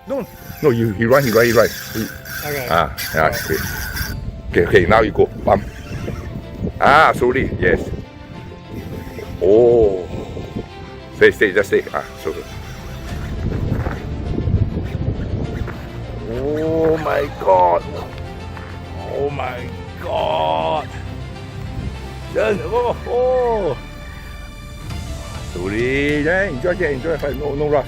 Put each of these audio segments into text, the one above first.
No, no, he run. Okay. Okay. Now you go. Bump. Slowly. Yes. Oh. Stay. Just stay. So. Oh my God. Oh. Slowly. Yeah, enjoy. No rush.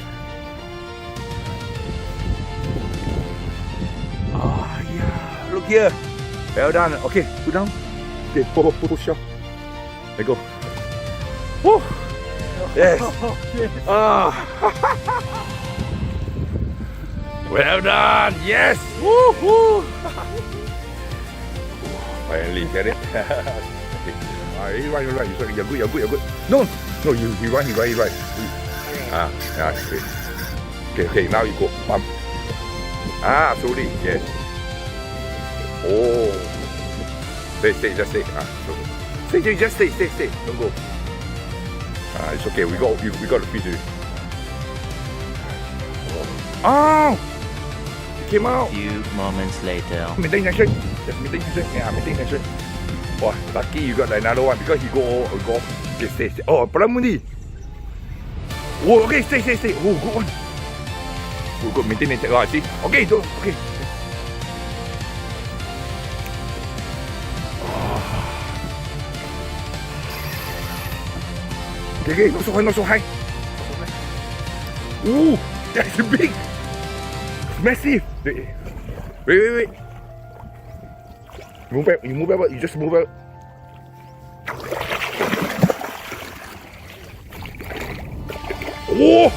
Yeah. Look here. Well done. Okay, put down. Okay, push off. Let go. Woo. Yes. Well done. Yes. Woo. Finally get it. Okay. You're right. You're good. No, he run. Okay. Now you go. Bump. Slowly. Yes. Oh. Stay. Just stay. Just stay. Don't go. It's okay. We got the fish. Oh! It came out. A few moments later. Maintain action. Just maintain action. Yeah, maintain action. Wow, lucky you got another one because he go. Okay, stay. Oh, Palamuni. Oh, okay, stay. Oh, good one. Good. Maintain. See. Okay. Okay, not so high. Ooh, that's big. Massive. Wait. Move back. You just move out. Oh,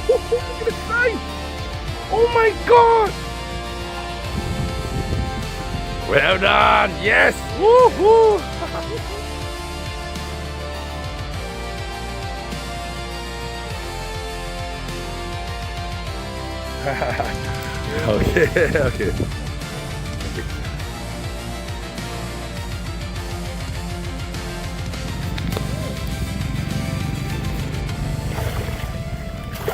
look at the size. Oh my God. Well done. Yes. Woo. Okay.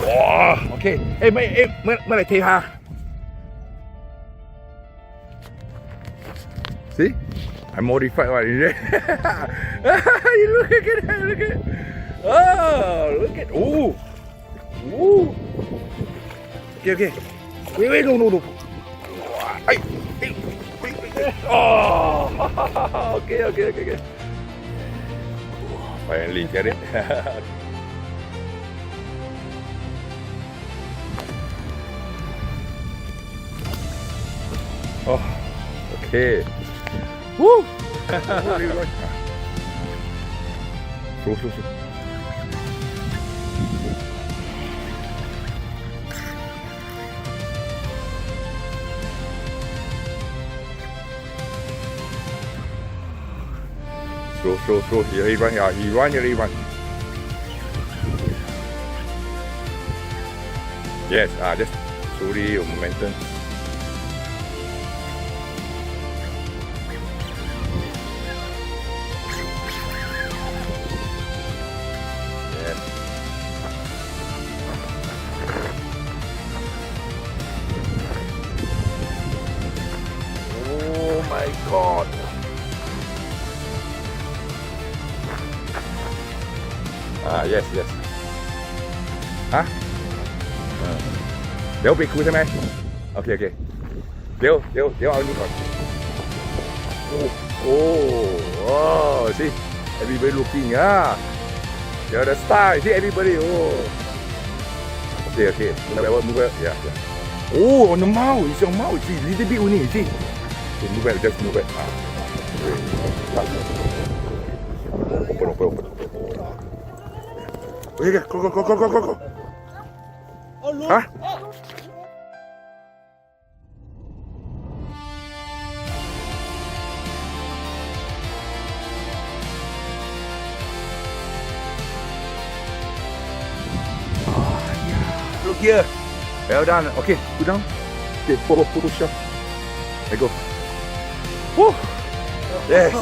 Wow, okay. เมื่อไหร่เทพา See? I modified one. You look at it. Oh, look at. Ooh. Okay. Wait, no. Wait. Oh, okay. Finally get it. Oh, okay. Woo! So. Slow. He run. Yes, just slowly momentum. Yes. Oh my God. Yes. เดี๋ยวไปคุยใช่ไหมโอเคเดี๋ยวเอานี่ก่อนโอ้ see everybody looking you're the star see everybody okay move out yeah on the mouth it's your mouth see little bit only see move out just move out open okay go hả Look here. Well done. Okay, put down. Okay, push up. Let go. Woo. Yes.